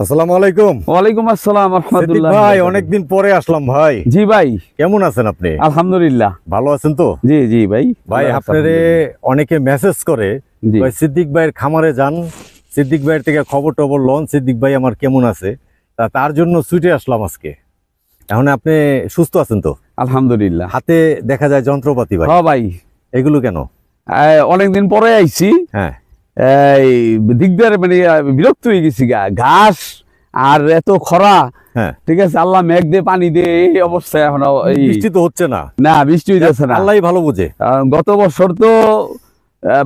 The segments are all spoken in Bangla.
আসসালামু আলাইকুম। ওয়ালাইকুম আসসালাম সিদ্দিক রাহমাতুল্লাহ। ভাই, অনেকদিন পরে আসলাম ভাই। জি ভাই, কেমন আছেন আপনি? আলহামদুলিল্লাহ ভালো আছেন তো? জি জি ভাই। ভাই আল্লাহ আপনারে অনেকে মেসেজ করে, জি। ভাই সিদ্দিক ভাইয়ের খামারে যান, সিদ্দিক ভাইয়ের থেকে খবর টবর লন, সিদ্দিক ভাই আমার কেমন আছে। তার জন্য ছুটে আসলাম আজকে। এখন আপনি সুস্থ আছেন তো? আলহামদুলিল্লাহ। হাতে দেখা যায় যন্ত্রপাতি ভাই, হ্যাঁ ভাই, এগুলো কেন? অনেকদিন পরে আইছি। হ্যাঁ, এই দিকদার মানে বিরক্ত হয়ে গেছি ঘাস আর এত খরা। হ্যাঁ, ঠিক আছে, আল্লাহ মেঘ দিয়ে পানি দিয়ে এই অবস্থায় এখন বৃষ্টি তো হচ্ছে না। না, বৃষ্টি হইতেছে না। আল্লাহই ভালো বুঝে। গত বছর তো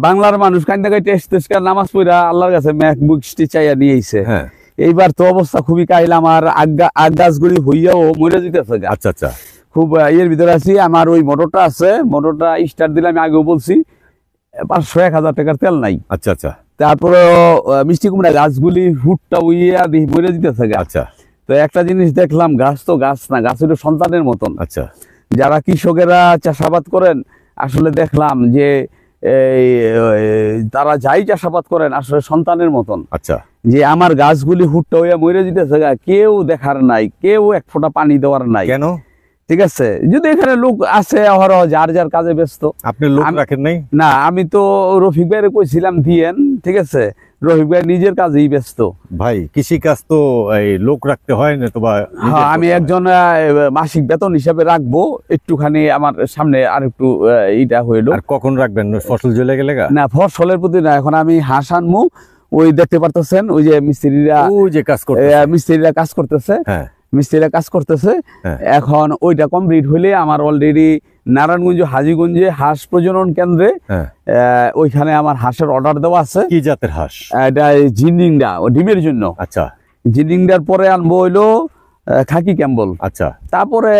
বাংলার মানুষ কান্দা কাইতে এসতেছে নামাজ পড়া আল্লাহর কাছে মেঘ বৃষ্টি চাইয়া নিয়ে আইছে। হ্যাঁ, এইবার তো অবস্থা খুবই কাইল, আমার আগ গাছগুলি হইয়াও মরে যেতেছে। আচ্ছা আচ্ছা, খুব ইয়ের ভিতরে আছি। আমার ওই মোটরটা আছে, মোটরটা স্টার্ট দিলে আমি আগেও বলছি 500-1000 টাকার তেল নাই। আচ্ছা আচ্ছা, তারপরে মিষ্টি কুমড়া গাছগুলি হুটটা উইয়া দিয়ে মরে যেতেছে। আচ্ছা তো একটা জিনিস দেখলাম, গাছ তো গাছ না, গাছ হলো সন্তানের মতন। আচ্ছা, যারা কৃষকেরা চাষাবাদ করেন, আসলে দেখলাম যে এই তারা যাই চাষাবাদ করেন আসলে সন্তানের মতন। আচ্ছা, যে আমার গাছগুলি হুটটা হইয়া মরে যেতেছে, কেউ দেখার নাই, কেউ এক ফোঁটা পানি দেওয়ার নাই। কেন? ঠিক আছে, যদি এখানে লোক আছে অহরহ, যার যার কাজে ব্যস্ত। আপনি লোক রাখেন নাই? না, আমি তো রফিক ভাইয়ের কইছিলাম দিয়েন, ঠিক আছে, রফিক ভাই নিজের কাজেই ব্যস্ত। ভাই কৃষি কাজ তো এই লোক রাখতে হয় না তো? হ্যাঁ, আমি একজন মাসিক বেতন হিসাবে রাখবো, একটুখানি আমার সামনে আর একটু এইটা হইলো। আর কখন রাখবেন? ফসল জ্বলে গেলে? না, ফসলের প্রতি না, এখন আমি হাঁস আনবো। ওই দেখতে পারতেছেন, ওই যে মিস্ত্রিরা, ওই যে কাজ করতে, মিস্ত্রিরা কাজ করতেছে। হ্যাঁ, মিস্ত্রিরা কাজ করতেছে। হ্যাঁ। এখন ওইটা কমপ্লিট হইলে আমার অলরেডি নারায়ণগঞ্জ হাজীগঞ্জে হাঁস প্রজনন কেন্দ্রে, হ্যাঁ, ওইখানে আমার হাঁসের অর্ডার দেওয়া আছে। কি জাতের হাঁস? এটা জিন্ডিংডা, ও ডিমের জন্য। আচ্ছা, জিন্ডিংডার পরে আনবো হইলো খাকি ক্যাম্বল। আচ্ছা, তারপরে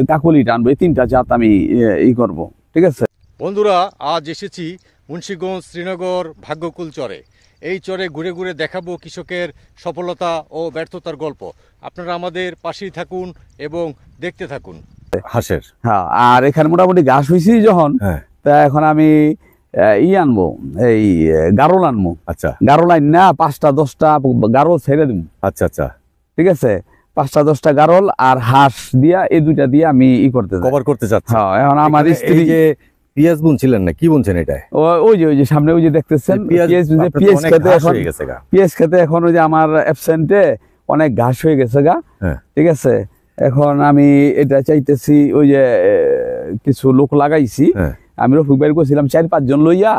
কাকুলিটা আনবো। এই 3টা জাত আমি ই করব। ঠিক আছে বন্ধুরা, আজ এসেছি মুন্সিগঞ্জ শ্রীনগর ভাগ্যকুল চরে। এই চরে ঘুরে ঘুরে দেখাবো কৃষকের সফলতা ও ব্যর্থতার গল্প। আপনারা আমাদের পাশেই থাকুন এবং দেখতে থাকুন হাঁসের। হ্যাঁ, আর এখানে মোটামুটি ঘাস হয়েছি যখন, হ্যাঁ, তা এখন আমি আনবো, এই গারল আনবো। আচ্ছা, গারল আইন না 5টা-10টা গারল ছেড়ে দিব। আচ্ছা আচ্ছা, ঠিক আছে, 5টা-10টা গারল আর হাঁস দিয়া, এই 2টা দিয়ে আমি করতে কভার করতে চাচ্ছি। হ্যাঁ, এখন আমার স্ত্রী যে পেঁয়াজ বুনছিলেন না, কি বুনছেন এটা? ওই যে সামনে ওই যে দেখতেছেন পেঁয়াজ খেতে, এখন পেঁয়াজ খেতে এখন ওই যে আমার অ্যাবসেন্টে অনেক ঘাস হয়ে গেছে গা। হ্যাঁ, ঠিক আছে, এখন আমি এটা চাইতেছি, ওই যে কিছু লোক লাগাইছি। হ্যাঁ, আমি রফিক ভাই কইছিলাম 4-5 জন লইয়া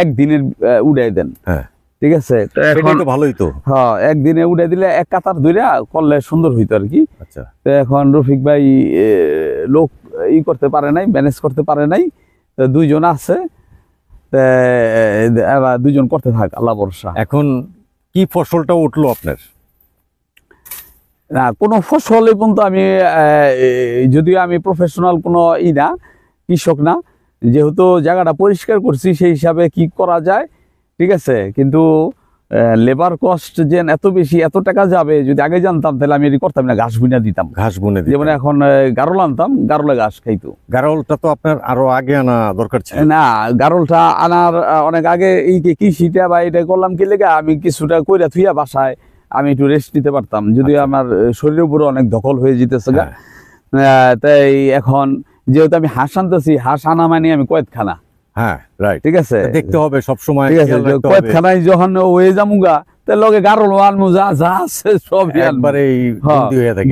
একদিনের উড়াই দেন। হ্যাঁ, ঠিক আছে, এখন তো ভালোই তো। হ্যাঁ, একদিনে উড়াই দিলে এক কাতার ধইরা করলে সুন্দর হইতো আর কি। আচ্ছা, তো এখন রফিক ভাই লোক করতে পারে নাই, ম্যানেজ করতে পারে নাই। তো 2 জন আছে, এবার 2 জন করতে থাক, আল্লাহ ভরসা। এখন কি ফসলটা উঠলো আপনার? না, কোনো ফসল এই পর্যন্ত আমি, যদিও আমি প্রফেশনাল কোনো না, কৃষক না, যেহেতু জায়গাটা পরিষ্কার করছি সেই হিসাবে কি করা যায়। ঠিক আছে, কিন্তু লেবার কস্ট যে এত বেশি, এত টাকা যাবে, যদি আগে জানতাম তাহলে আমি এটি করতাম না, ঘাস বুনে দিতাম। ঘাস বুনে দিতাম। যেমন এখন গারল আনতাম, গারলে ঘাস খাইতো। গারলটা তো আপনার আরো আগে আনা দরকার ছিল। না, গারলটা আনার অনেক আগে এই কৃষিটা বা এটা করলাম কি লেগে, আমি কিছুটা কইরা থুইয়া বাসায় আমি একটু রেস্ট নিতে পারতাম, যদিও আমার শরীরের উপরে অনেক দখল হয়ে যেতেছে গা। তাই এখন যেহেতু আমি হাঁস আনতেছি, হাঁস আনা মানে আমি কয়েকখানা। হ্যাঁ, রাইট। ঠিক আছে, দেখতে হবে সব সময়। ঠিক আছে, কয়েকখানায় যখন হয়ে যামুগা, তার লগে গারল আনবো, যা যা আছে সবই একবারে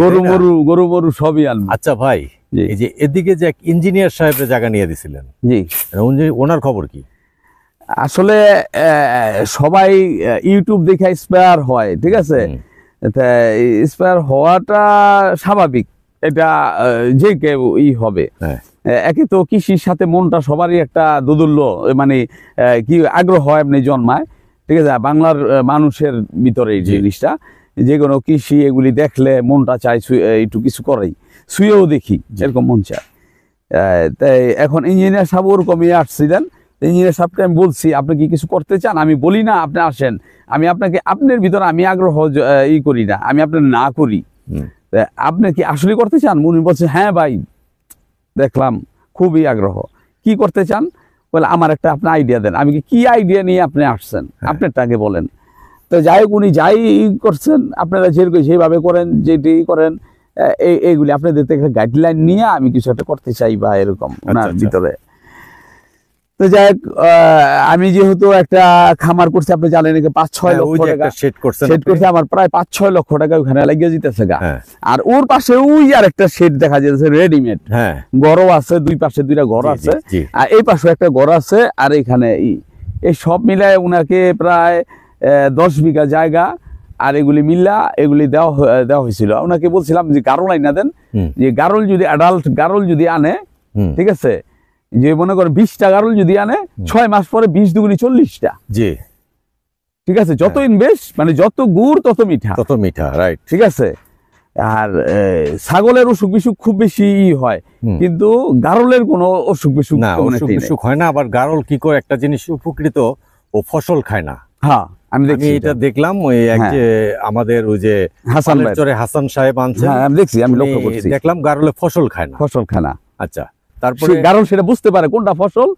গরু মরু সবই আনবো। আচ্ছা ভাই, এই যে এদিকে যে ইঞ্জিনিয়ার সাহেবের জায়গা নিয়ে দিছিলেন, জি, ওনার খবর কি? আসলে সবাই ইউটিউব দেখে ইন্সপায়ার হয়। ঠিক আছে, ইন্সপায়ার হওয়াটা স্বাভাবিক, এটা যে কেউ হবে। একে তো কৃষির সাথে মনটা সবারই একটা দোদুল্য, মানে কি আগ্রহ এমনি জন্মায়। ঠিক আছে, বাংলার মানুষের ভিতরে এই জিনিসটা, যে কোনো কৃষি এগুলি দেখলে মনটা চায় একটু কিছু করাই, শুয়েও দেখি, এরকম মন চায়। তাই এখন ইঞ্জিনিয়ার সাহেব ওরকমই আসছিলেন। ইঞ্জিনিয়ার সাহেবকে আমি বলছি, আপনি কি কিছু করতে চান? আমি বলি না আপনি আসেন, আমি আপনাকে, আপনার ভিতরে আমি আগ্রহ করি না, আমি আপনার না করি, আপনি কি আসলে করতে চান? উনি বলছে হ্যাঁ ভাই, দেখলাম খুবই আগ্রহ। কি করতে চান? বলে আমার একটা আপনি আইডিয়া দেন। আমি কি আইডিয়া নিয়ে আপনি আসছেন, আপনারটাকে বলেন। তো যাই হোক উনি যাই করছেন আপনারা যেরকম সেইভাবে করেন, যেটি করেন এইগুলি আপনাদের থেকে গাইডলাইন নিয়ে আমি কিছু একটা করতে চাই বা এরকম ওনার ভিতরে। তো যাই হোক আমি যেহেতু একটা খামার করছি আপনি জানেন 5-6 লক্ষ টাকা সেট করছে, আমার প্রায় 5-6 লক্ষ টাকা ওখানে লাগিয়ে যেতেছে গা। আর ওর পাশে ওই আর একটা শেড দেখা যাচ্ছে রেডিমেড, ঘরও আছে, দুই পাশে দুইটা ঘর আছে, আর এই পাশে একটা ঘর আছে, আর এখানে এই সব মিলায় উনাকে প্রায় 10 বিঘা জায়গা আর এগুলি মিল্লা এগুলি দেওয়া হয়েছিল। ওনাকে বলছিলাম যে গারল আইনা দেন, যে গারল যদি অ্যাডাল্ট গারল যদি আনে, ঠিক আছে, যে মনে করেন 20টা গারল যদি আনে 6 মাস পরে 20 দুগুনি 40টা, জি ঠিক আছে, যত ইনভেস্ট মানে যত গুড় তত মিঠা, রাইট, ঠিক আছে। আর ছাগলের অসুখ বিসুখ খুব বেশি হয়, কিন্তু গারলের কোনো অসুখ বিসুখ হয় না। আবার গারল কি করে একটা জিনিস উপকৃত, ও ফসল খায় না। হ্যাঁ আমি এটা দেখলাম, ওই এক যে আমাদের ওই যে হাসান সাহেব আনছে, আমি দেখছি, আমি লক্ষ্য করছি, দেখলাম গারলে ফসল খায় না। আচ্ছা, তারপরে গারল সেটা বুঝতে পারে কোনটা ফসল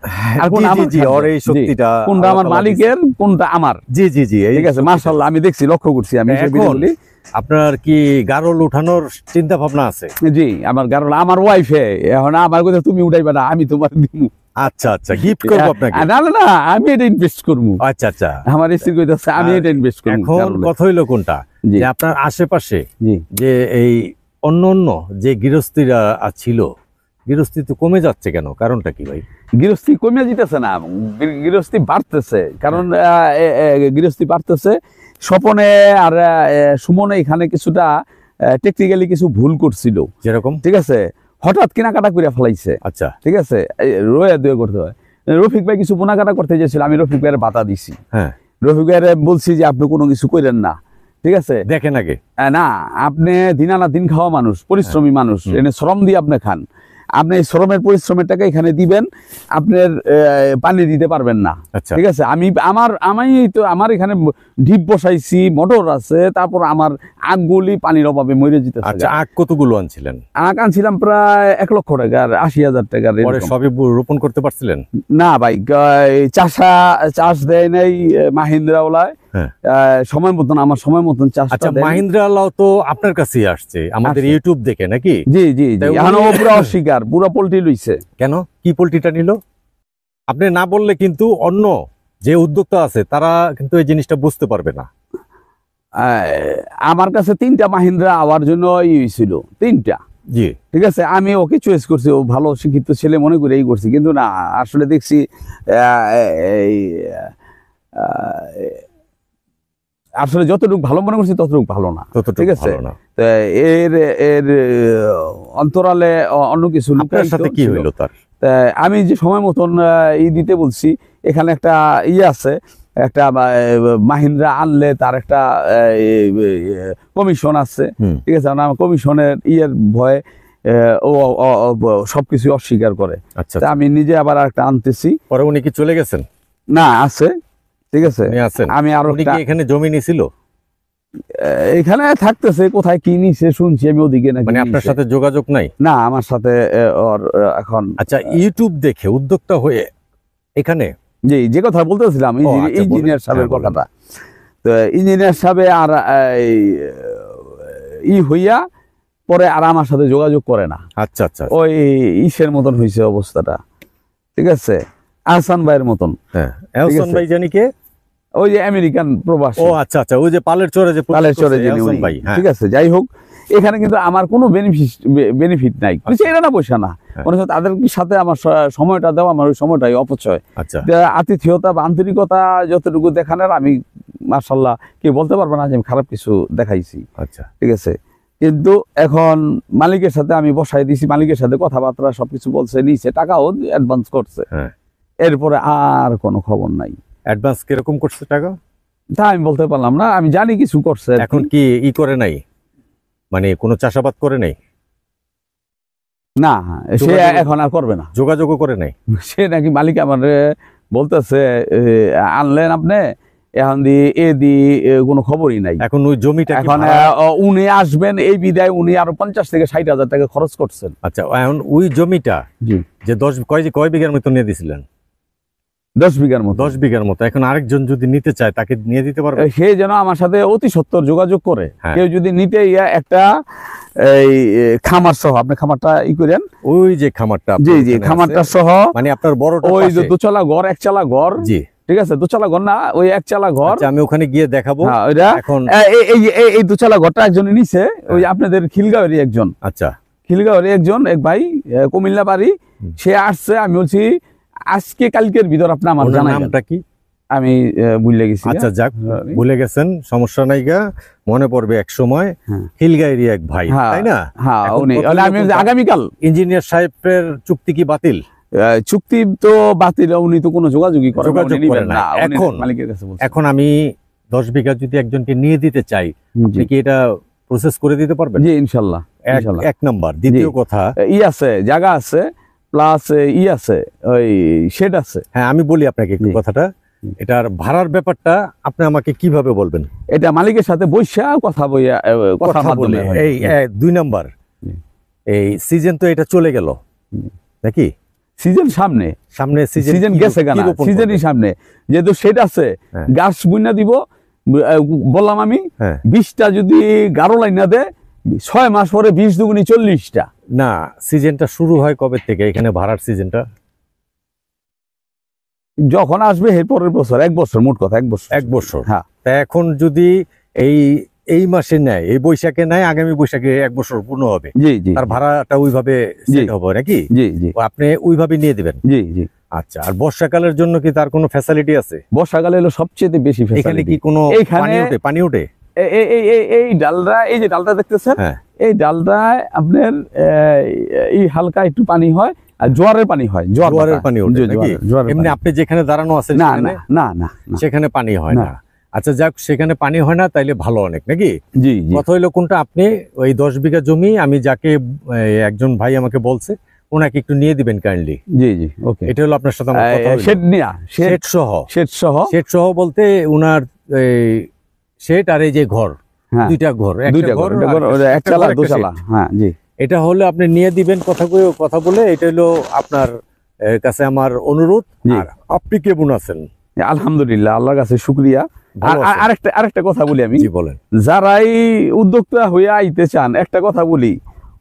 আর কোনটা আমার, ওর এই শক্তিটা কোনটা আমার মালিকের কোনটা আমার। জি জি জি, ঠিক আছে, মাশাআল্লাহ, আমি দেখছি, লক্ষ্য করছি। আমি আপনার কি গারল উঠানোর চিন্তা ভাবনা আছে? জি, আমার গারল আমার ওয়াইফে, এখন আমার কথা তুমি উঠাইবা না, আমি তোমার দিমু। আচ্ছা আচ্ছা, গিফট করব আপনাকে? না না না, আমি এটা ইনভেস্ট করব। আচ্ছা আচ্ছা, আমার স্ত্রী কইতাছে আমি এটা ইনভেস্ট করব। এখন কথা হইলো কোনটা, যে আপনার আশেপাশে যে এই অন্য যে গৃহস্থীরা ছিল, গৃহস্থী তো কমে যাচ্ছে কেন? কারণটা কি ভাই? গৃহস্থী কমে যেতেছে না, গৃহস্থী বাড়তেছে। কারণ গৃহস্থী বাড়তেছে, স্বপনে আর সুমনে এখানে কিছুটা টেকনিক্যালি কিছু ভুল করছিল, যেরকম, ঠিক আছে, হঠাৎ কেনাকাটা করে ফেলাইছে। আচ্ছা, ঠিক আছে, রোয়া দুয়ে করতে হয়। রফিক ভাই কিছু কেনাকাটা করতে চেয়েছিল, আমি রফিক ভাইয়ের বাধা দিছি। হ্যাঁ, রফিক ভাইয়ের বলছি যে আপনি কোনো কিছু করেন না, ঠিক আছে, দেখেন আগে না, আপনি দিন আনা দিন খাওয়া মানুষ, পরিশ্রমী মানুষ, এনে শ্রম দিয়ে আপনি খান, আপনি শ্রমের পরিশ্রমের টাকা এখানে দিবেন, আপনার পানি দিতে পারবেন না। ঠিক আছে, আমি তো আমার এখানে ঢিপ বসাইছি, মোটর আছে, তারপর আমার আগগুলি পানির অভাবে মরে যেতে। আচ্ছা, আগ কতগুলো আনছিলেন? আগ আনছিলাম প্রায় 1 লক্ষ টাকার, 80,000 টাকার। সবই রোপণ করতে পারছিলেন? না ভাই, চাষ দেয় নাই মাহিন্দ্রা ওলায়, সময় মতন, আমার সময় মতন চাষ। আচ্ছা, মাহিন্দ্রা ওলাও তো আপনার কাছেই আসছে আমাদের ইউটিউব দেখে নাকি? জি জি, এখন ও পুরো অস্বীকার, পুরো পোল্ট্রি লইছে। কেন, কি পোল্ট্রিটা নিল? আপনি না বললে কিন্তু অন্য যে উদ্যোক্তা আছে তারা কিন্তু এই জিনিসটা বুঝতে পারবে না। আমার কাছে 3টা মাহিন্দ্রা আওয়ার জন্য হয়েছিল, 3টা। জি, ঠিক আছে, আমি ওকে চয়েস করছি, ও ভালো শিক্ষিত ছেলে মনে করে এই করছি, কিন্তু না, আসলে দেখছি আসলে যতটুকু ভালো মনে করছি ততটুকু ভালো না। ঠিক আছে, এর অন্তরালে অন্য কিছু। সাথে কি হইলো তার? আমি যে সময় মতন দিতে বলছি, এখানে একটা আছে, একটা মাহিন্দ্রা আনলে তার একটা কমিশন আছে, ঠিক আছে, কমিশনের ভয়ে ও সবকিছু অস্বীকার করে। আচ্ছা, আমি নিজে আবার একটা আনতেছি। পরে উনি কি চলে গেছেন? না, আছে, ঠিক আছে, আমি আরো এখানে জমি নিছিল, এখানে থাকতেছে, কোথায় কি নিছে শুনছি আমি, ওদিকে নাকি। মানে আপনার সাথে যোগাযোগ নাই? না, আমার সাথে ওর এখন। আচ্ছা, ইউটিউব দেখে উদ্যোক্তা হয়ে এখানে, জি, যে কথা বলতেছিলাম ইঞ্জিনিয়ার সাহেবের কথাটা, তো ইঞ্জিনিয়ার সাহেব আর হইয়া পরে আর আমার সাথে যোগাযোগ করে না। আচ্ছা আচ্ছা, ওই ইসের মতন হয়েছে অবস্থাটা, ঠিক আছে, আহসান ভাইয়ের মতন। হ্যাঁ, আহসান ভাই জানি কে? ওই যে আমেরিকান প্রবাসী। ও আচ্ছা আচ্ছা, ওই যে পালের চরে ভাই। ঠিক আছে, যাই হোক, এখানে কিন্তু আমার কোনো বেনিফিট নাই, এরা না পয়সা না, মনে হচ্ছে তাদের সাথে আমার সময়টা দেওয়া, আমার ওই সময়টাই অপচয়। আচ্ছা, আতিথেয়তা বা আন্তরিকতা যতটুকু দেখানোর, আমি মাশাআল্লাহ কেউ বলতে পারবো না যে আমি খারাপ কিছু দেখাইছি। আচ্ছা, ঠিক আছে, কিন্তু এখন মালিকের সাথে আমি বসাই দিছি, মালিকের সাথে কথাবার্তা সবকিছু বলছে, নিচে টাকাও অ্যাডভান্স করছে। এরপরে আর কোনো খবর নাই। অ্যাডভান্স কিরকম করছে টাকা? তা আমি বলতে পারলাম না, আমি জানি কিছু করছে। এখন কি করে নাই, মানে কোনো চাষাবাদ করে নাই? না, সে এখন আর করবে না, যোগাযোগও করে নাই। সে নাকি মালিক আমার বলতেছে, আনলেন আপনি, এখন কোনো খবরই নাই। এখন ওই জমিটা, এখন উনি আসবেন এই বিদায়, উনি আরো 50 থেকে 60,000 টাকা খরচ করছেন। আচ্ছা, এখন ওই জমিটা যে কয় বিঘার মতো নিয়ে দিছিলেন? 10 বিঘার মতো। 10 বিঘার মতো। এখন আরেকজন যদি নিতে চায় তাকে নিয়ে দিতে পারবে? সে যেন আমার সাথে অতি সত্বর যোগাযোগ করে। হ্যাঁ। কেউ যদি নিতে একটা এই খামার সহ, আপনি খামারটা করেন, ওই যে খামারটা, জি জি, খামারটা সহ, মানে আপনার বড়টা ওই যে পাশে? দোতলা ঘর, একচালা ঘর, জি ঠিক আছে, দোতলা ঘর না, ওই একচালা ঘর। আচ্ছা, আমি ওখানে গিয়ে দেখাবো। হ্যাঁ, ওইটা এখন এই দোতলা ঘরটা একজন নিছে, ওই আপনাদের খিলগাঁওয়েরই একজন। আচ্ছা, খিলগাঁওয়ের একজন এক ভাই, কুমিল্লা বাড়ি, সে আসছে। আমি বলছি আজকে কালকের ভিতর আপনি আমার ওনার জানাবেন। নামটা কি? আমি ভুলে গেছি। আচ্ছা যাক, ভুলে গেছেন, সমস্যা নাই গা, মনে পড়বে এক সময়। হ্যাঁ। খিলগাঁয়েরই এক ভাই, হ্যাঁ, তাই না? হ্যাঁ, এখন উনি। কত আমি রকম আগামীকাল ইঞ্জিনিয়ার সাহেবের চুক্তি কি বাতিল? চুক্তি তো বাতিল, উনি তো কোনো যোগাযোগই করেন না, যোগাযোগ উনি নিবেন করে না। না, উনি এখন মালিকের কাছে বলছেন। এখন আমি 10 বিঘা যদি একজনকে নিয়ে দিতে চাই, আপনি জি কি এটা প্রসেস করে দিতে পারবেন? জি, ইনশাল্লাহ। ইনশাল্লাহ। এক নাম্বার। দ্বিতীয় জি। কথা, আছে, জায়গা আছে, প্লাস আছে, ওই শেড আছে। হ্যাঁ, আমি বলি আপনাকে একটু জি। কথাটা। এটার ভাড়ার ব্যাপারটা আপনি আমাকে কিভাবে বলবেন? এটা মালিকের সাথে বৈশা কথা বইয়া, কথা বলে। মাধ্যমে হয়। এই 2 নাম্বার, জি। এই সিজন তো এটা চলে গেল নাকি? সিজন সামনে, সামনে সিজন গেছে কেনা, সিজনই সামনে, যেহেতু শেড আছে, হ্যাঁ। গাছ বুনা দিব। বললাম আমি, হ্যাঁ। 20টা যদি গারো লাইনা দেয়, 6 মাস পরে 20 দুগুনি 40টা। না, সিজনটা শুরু হয় কবে থেকে এখানে ভাড়ার সিজনটা? যখন আসবে এর পরের বছর, 1 বছর, মোট কথা 1 বছর। 1 বছর। হ্যাঁ। তা এখন যদি এই মাসে নেয়, এই বৈশাখে নেয়, আগামী বৈশাখে 1 বছর পূর্ণ হবে, জি জি, তার ভাড়াটা ওইভাবে সেট হবে নাকি? জি জি, আপনি ওইভাবে নিয়ে দিবেন? জি জি। আচ্ছা, আর বর্ষাকালের জন্য কি তার কোনো ফ্যাসিলিটি আছে? বর্ষাকালে হলো সবচেয়ে বেশি এখানে ফ্যাসিলিটি। কি কোনো এইখানে পানি ওঠে? এই ডালটা, এই যে ডালটা দেখতেছেন, হ্যাঁ। এই ডালটায় আপনার এই হালকা একটু পানি হয়, আর জোয়ারের পানি হয়। জোয়ারের পানি ওঠে নাকি? এমনি আপনি যেখানে দাঁড়ানো আছেন না সেখানে? না না না, সেখানে পানি হয় না। না। আচ্ছা যাক, সেখানে পানি হয় না, তাইলে ভালো অনেক নাকি? জি জি। কথা হইলো কোনটা, আপনি ওই 10 বিঘা জমি, আমি যাকে একজন ভাই আমাকে বলছে, ওনাকে একটু নিয়ে দিবেন কাইন্ডলি। জি জি, ওকে। এটা হলো আপনার সাথে আমার কথা হলো। শেড নিয়া, শেড সহ? শেড সহ। শেড সহ বলতে ওনার শেড আর এই যে ঘর, হ্যাঁ, দুইটা ঘর, দুইটা ঘর, এক চালা দোচালা। হ্যাঁ জি। এটা হলো আপনি নিয়ে দিবেন কথা বলে। এটা হলো আপনার কাছে আমার অনুরোধ। জি। আর আপনি কেমন আছেন? আলহামদুলিল্লাহ, আল্লাহর কাছে শুকরিয়া। ভালো আছেন? আরেকটা কথা বলি আমি, জি বলেন। যারাই উদ্যোক্তা হয়ে আইতে চান, একটা কথা বলি,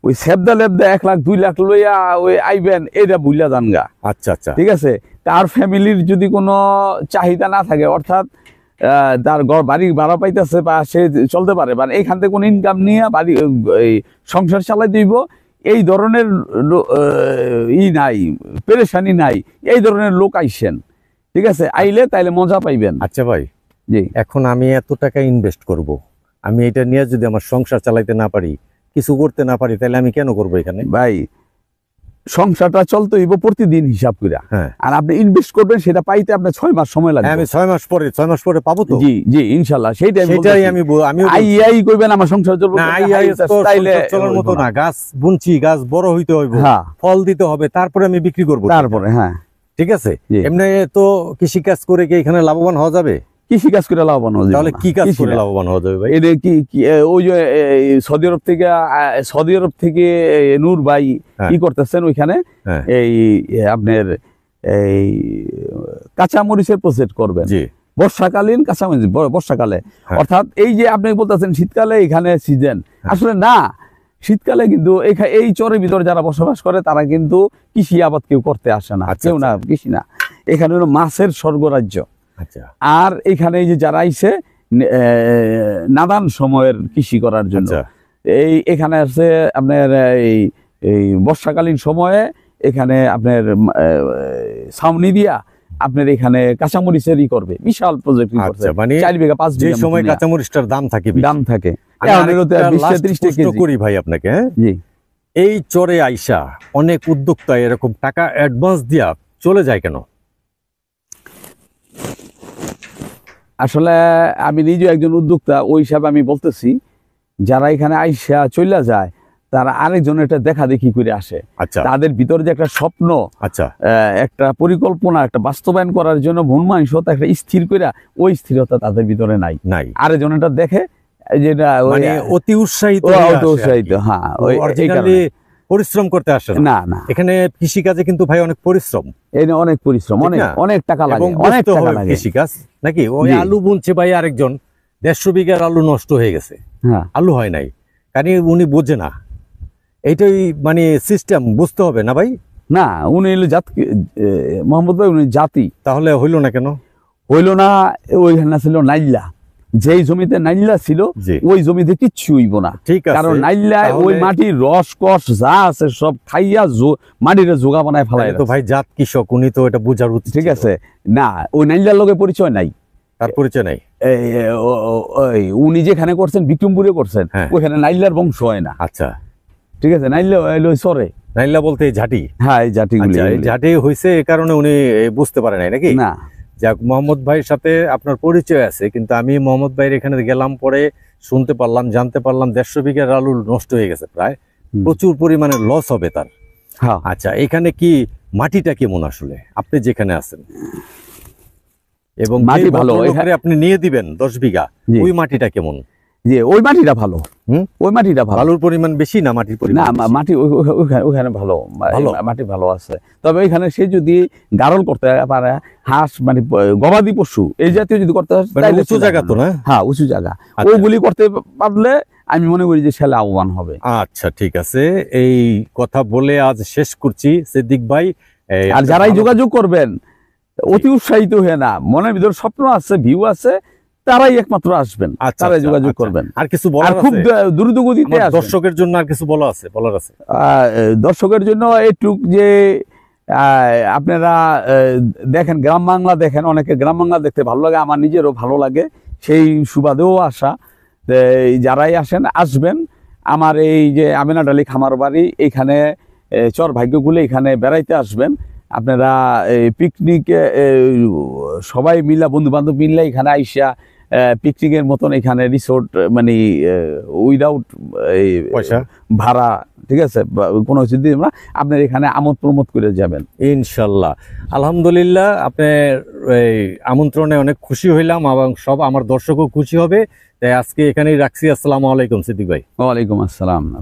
ওই সেবদা লেবদা 1 লাখ 2 লাখ লইয়া ওই আইবেন, এটা বুঝলা জানগা। আচ্ছা আচ্ছা, ঠিক আছে। তার ফ্যামিলির যদি কোনো চাহিদা না থাকে, অর্থাৎ তার বাড়ি ভাড়া পাইতেছে বা সে চলতে পারে, মানে এইখান থেকে কোনো ইনকাম নিয়ে বাড়ি এই সংসার চালাই দিব, এই ধরনের নাই, পেরেশানি নাই, এই ধরনের লোক আইসেন। ঠিক আছে, আইলে তাইলে মজা পাইবেন। আচ্ছা ভাই, জি। এখন আমি এত টাকা ইনভেস্ট করব, আমি এটা নিয়ে যদি আমার সংসার চালাইতে না পারি, কিছু করতে না পারি, তাহলে আমি কেন করবো এখানে? ভাই, সংসারটা চলতে হইব প্রতিদিন হিসাব করে। হ্যাঁ। আর আপনি ইনভেস্ট করবেন, সেটা পাইতে আপনার 6 মাস সময় লাগবে। আমি 6 মাস পরে পাবো তো? জি জি, ইনশাআল্লাহ। সেটাই আমি আই কইবেন আমার সংসার চলবে না। তাইলে চলার মতো না। গাছ বুনছি, গাছ বড় হইতে হইব, হ্যাঁ, ফল দিতে হবে, তারপরে আমি বিক্রি করব। তারপরে হ্যাঁ, ঠিক আছে। জি। এমনি তো কৃষি কাজ করে কি এখানে লাভবান হওয়া যাবে? কৃষি কাজ করে লাভবান হওয়া যাবে। তাহলে কি কাজ করে কৃষি লাভবান হওয়া যাবে ভাই? এটা কি ওই যে সৌদি আরব থেকে নূর ভাই হ্যাঁ। কি করতেছেন ওইখানে, হ্যাঁ। এই আপনার এই কাঁচা মরিচের প্রসেস করবেন। জি। বর্ষাকালীন কাঁচামরিচ, বর্ষাকালে। হ্যাঁ। অর্থাৎ এই যে আপনি বলতেছেন শীতকালে এখানে সিজন, আসলে না, শীতকালে কিন্তু এই চরের ভিতরে যারা বসবাস করে তারা কিন্তু কৃষি আবাদ কেউ করতে আসে না। আচ্ছা, কেউ না, কৃষি না, এখানে হলো মাছের স্বর্গরাজ্য। আচ্ছা। আর এখানে এই যে যারা আইছে নাদান সময়ের কৃষি করার জন্য, আচ্ছা। এখানে আছে আপনার এই বর্ষাকালীন সময়ে এখানে আপনার ছাউনি দিয়া আপনার এখানে কাঁচামরিচের করবে, বিশাল প্রজেক্ট করছে। মানে 4 বিঘা 5 যে বিঘা সময় কাঁচামরিচটার দাম থাকে, দাম থাকে আমি আরেকটা last প্রশ্ন করি ভাই আপনাকে। হ্যাঁ, জি। এই চরে আইসা অনেক উদ্যোক্তা এরকম টাকা অ্যাডভান্স দিয়া চলে যায় কেন? আসলে আমি নিজে একজন উদ্যোক্তা, ওই হিসাবে আমি বলতেছি, যারা এখানে আইসা চলে যায় তারা আরেকজন এটা দেখা দেখি করে আসে। আচ্ছা। তাদের ভিতরে যে একটা স্বপ্ন, আচ্ছা, একটা পরিকল্পনা, একটা বাস্তবায়ন করার জন্য মন মানসিকতা একটা স্থির করে, ওই স্থিরতা তাদের ভিতরে নাই। আরেকজন এটা দেখে যেটা মানে অতি উৎসাহিত, উৎসাহিত। হ্যাঁ, অরিজিনালি পরিশ্রম করতে আসে না। না না, এখানে কৃষিকাজে কিন্তু ভাই অনেক পরিশ্রম, এনে অনেক পরিশ্রম, ঠিক অনেক না? অনেক টাকা লাগে, এবং অনেক বুঝতে টাকা হবে লাগে। কৃষিকাজ নাকি। ওই জি। আলু বুনছে ভাই আরেকজন, 150 বিঘার আলু নষ্ট হয়ে গেছে, হ্যাঁ আলু হয় নাই, কারণ উনি বোঝে না। এইটাই মানে সিস্টেম, বুঝতে হবে না ভাই। না, উনি হলো মোহাম্মদ ভাই উনি জাতি। তাহলে হইল না কেন? হইল না, ওইখানে ছিল নাইল্লা, যেই জমিতে নাইল্লা ছিল জি। ওই জমিতে কিচ্ছু হইব না। ঠিক আছে, কারণ নাইল্লায় তাহলে- ওই মাটির রস কষ যা আছে সব খাইয়া মাটিরে জোগা বানায় ফেলাই। তাহলে তো ভাই জাত কৃষক, উনি তো এটা বোঝার উচিত ঠিক ছিল। আছে, না ওই নাইল্লার লগে পরিচয় নাই। তার পরিচয় নাই। উনি যেখানে করছেন বিক্রমপুরে করছেন, হ্যাঁ। ওইখানে নাইল্লার বংশ হয় না। আচ্ছা, ঠিক আছে, নাইল্লা হইলো সরে। নাইল্লা বলতে এই ঝাঁটি। হ্যাঁ এই জাতিগুলি আচ্ছা, এই ঝাঁটি হয়েছে এই কারণে উনি বুঝতে পারে নাই নাকি। না যাক, মোহাম্মদ ভাইয়ের সাথে আপনার পরিচয় আছে, কিন্তু আমি মোহাম্মদ ভাইয়ের এখানে গেলাম, পরে শুনতে পারলাম, জানতে পারলাম 150 বিঘার আলু নষ্ট হয়ে গেছে প্রায়, প্রচুর পরিমাণে লস হবে তার। হ্যাঁ আচ্ছা, এখানে কি মাটিটা কেমন আসলে আপনি যেখানে আছেন? এবং মাটি ভালো, ভদ্রলোকরে আপনি নিয়ে দিবেন 10 বিঘা, জি। ওই মাটিটা কেমন? যে ওই মাটিটা ভালো, হুম? ওই মাটিটা ভালো। বালুর পরিমাণ বেশি না মাটির না পরিমাণ বেশি? মাটি ওখানে ভালো, ভালো? মাটি ভালো আছে। তবে ওইখানে সে যদি গারল করতে পারে, হাঁস মানে গবাদি পশু এই জাতীয় যদি করতে পারে, মানে তাইলে উঁচু চলে জায়গা যাবে। তো না? হ্যাঁ উঁচু জায়গা, আচ্ছা। ওগুলি করতে পারলে আমি মনে করি যে সে লাভবান হবে। আচ্ছা, ঠিক আছে, এই কথা বলে আজ শেষ করছি সিদ্দিক ভাই। আর আপনি যারাই ভালো- যোগাযোগ করবেন অতি উৎসাহিত হয়ে না, মনের ভিতর স্বপ্ন আছে, ভিউ আছে, তারাই একমাত্র আসবেন, আচ্ছা, তারাই আচ্ছা, যোগাযোগ আচ্ছা। করবেন। আর কিছু আর বলার খুব আছে? দ্রুত গতিতে আমার আসবেন। দর্শকের জন্য আর কিছু বলার আছে? দর্শকের জন্য এইটুক যে আপনারা দেখেন, গ্রাম বাংলা দেখেন, অনেকে গ্রাম বাংলা দেখতে ভালো লাগে, আমার নিজেরও ভালো লাগে, সেই সুবাদেও আসা। যারাই আসেন আসবেন, আমার এই যে আমিনাট আলী খামার বাড়ি, এইখানে চর ভাগ্যকুলে এখানে বেড়াইতে আসবেন আপনারা। পিকনিকে সবাই মিলা, বন্ধু বান্ধব মিললে এখানে আইসা পিকনিকের মতন এখানে রিসোর্ট মানে উইদাউট পয়সা ভাড়া, ঠিক আছে, কোনো কিছু দিয়ে না, আপনার এখানে আমোদ প্রমোদ করে যাবেন ইনশাল্লাহ। আলহামদুলিল্লাহ, আপনার এই আমন্ত্রণে অনেক খুশি হইলাম এবং সব আমার দর্শকও খুশি হবে। তাই আজকে এখানেই রাখছি। আসসালামু আলাইকুম সিদ্দিক ভাই। ওয়ালাইকুম আসসালাম।